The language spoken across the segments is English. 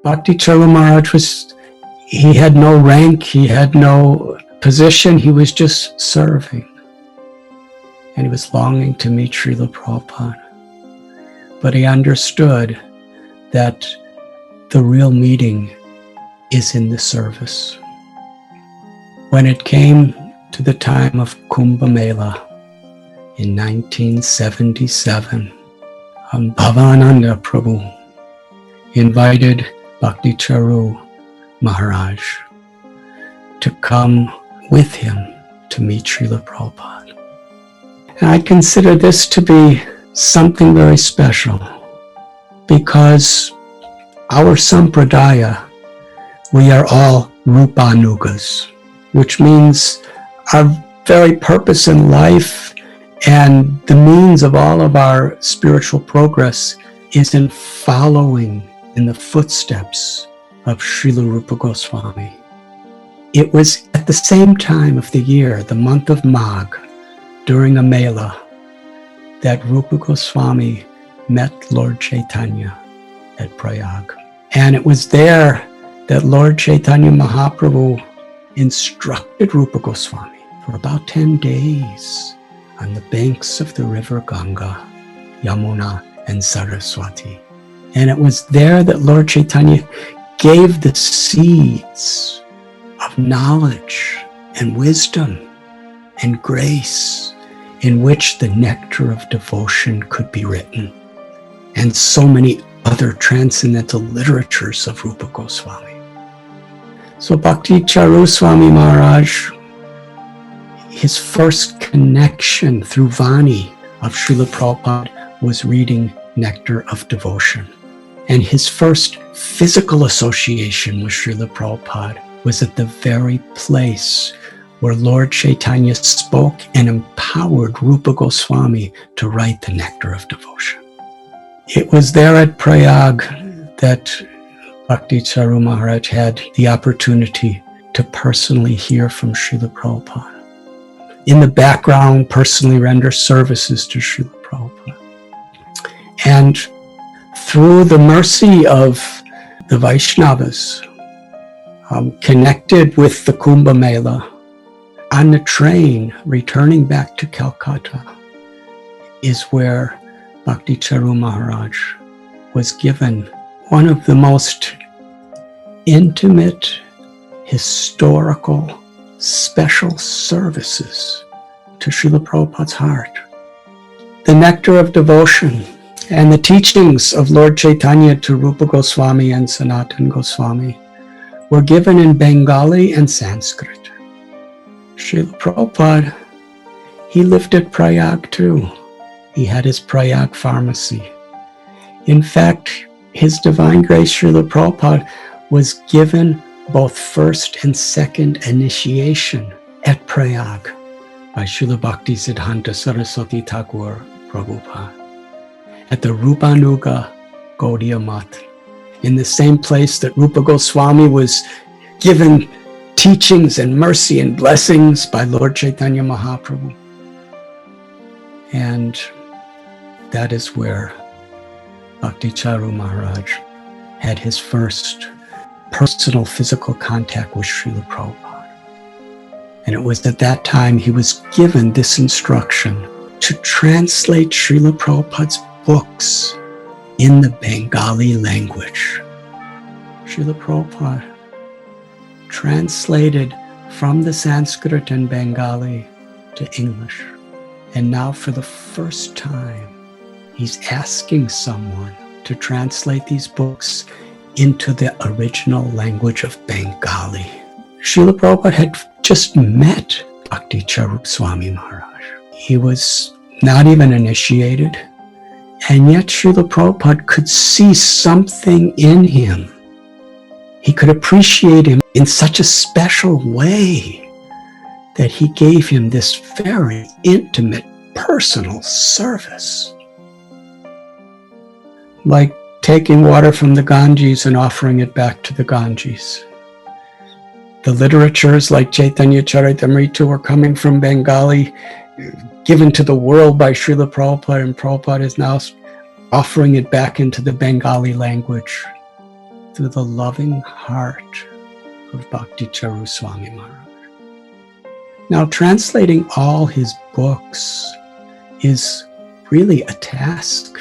Bhakti Charu Maharaj he had no rank, he had no position, he was just serving. And he was longing to meet Srila Prabhupada. But he understood that the real meeting is in the service. When it came to the time of Kumbh Mela in 1977, Bhavananda Prabhu invited Bhakti Charu Maharaj to come with him to meet Srila Prabhupada. And I consider this to be something very special because our sampradaya, we are all rupanugas, which means our very purpose in life and the means of all of our spiritual progress is in following in the footsteps of Srila Rupa Goswami. It was at the same time of the year, the month of Magh, during a Mela, that Rupa Goswami met Lord Chaitanya at Prayag. And it was there that Lord Chaitanya Mahaprabhu instructed Rupa Goswami for about 10 days on the banks of the river Ganga, Yamuna, and Saraswati. And it was there that Lord Chaitanya gave the seeds of knowledge and wisdom and grace in which the nectar of devotion could be written, and so many other transcendental literatures of Rupa Goswami. So Bhakti Charu Swami Maharaj, his first connection through Vani of Srila Prabhupada was reading Nectar of Devotion. And his first physical association with Srila Prabhupada was at the very place where Lord Chaitanya spoke and empowered Rupa Goswami to write the Nectar of Devotion. It was there at Prayag that Bhakti Charu Maharaj had the opportunity to personally hear from Srila Prabhupada. In the background, personally render services to Srila Prabhupada. And through the mercy of the Vaishnavas, connected with the Kumbh Mela, on the train returning back to Calcutta is where Bhakti Charu Maharaj was given one of the most intimate, historical, special services to Srila Prabhupada's heart. The Nectar of Devotion and the teachings of Lord Chaitanya to Rupa Goswami and Sanatana Goswami were given in Bengali and Sanskrit. Srila Prabhupada, he lived at Prayag too. He had his Prayag pharmacy. In fact, His Divine Grace Srila Prabhupada was given both first and second initiation at Prayag by Srila Bhakti Siddhanta Saraswati Thakur Prabhupada at the Rupanuga Gaudiya Math, in the same place that Rupa Goswami was given teachings and mercy and blessings by Lord Chaitanya Mahaprabhu. And that is where Bhakti Charu Maharaj had his first personal physical contact with Srila Prabhupada. And it was at that time he was given this instruction to translate Srila Prabhupada's books in the Bengali language. Srila Prabhupada translated from the Sanskrit and Bengali to English. And now for the first time, he's asking someone to translate these books into the original language of Bengali. Srila Prabhupada had just met Bhakti Charu Swami Maharaj. He was not even initiated, and yet Srila Prabhupada could see something in him. He could appreciate him in such a special way that he gave him this very intimate, personal service. Like taking water from the Ganges and offering it back to the Ganges. The literatures like Chaitanya Charitamrita were coming from Bengali, given to the world by Srila Prabhupada, and Prabhupada is now offering it back into the Bengali language. through the loving heart of Bhakti Charu Swami Maharaj. Now, translating all his books is really a task.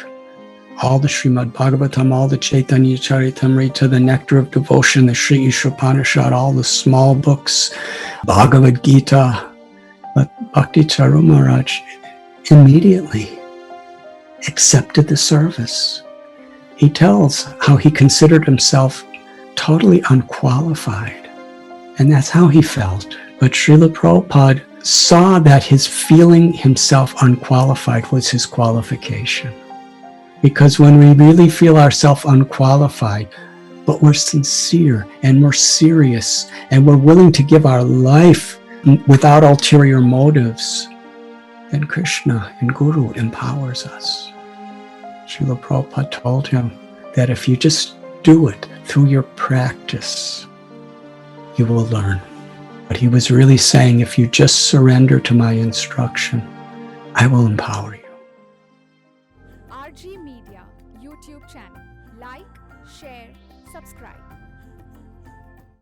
All the Srimad Bhagavatam, all the Chaitanya Charitamrita, the Nectar of Devotion, the Sri Ishopanishad, all the small books, Bhagavad Gita. But Bhakti Charu Maharaj immediately accepted the service. He tells how he considered himself totally unqualified, and that's how he felt. But Srila Prabhupada saw that his feeling himself unqualified was his qualification. Because when we really feel ourselves unqualified, but we're sincere and we're serious and we're willing to give our life without ulterior motives, then Krishna and Guru empowers us. Srila Prabhupada told him that if you just do it through your practice, you will learn. But he was really saying, if you just surrender to my instruction, I will empower you. RG Media YouTube channel. Like, share, subscribe.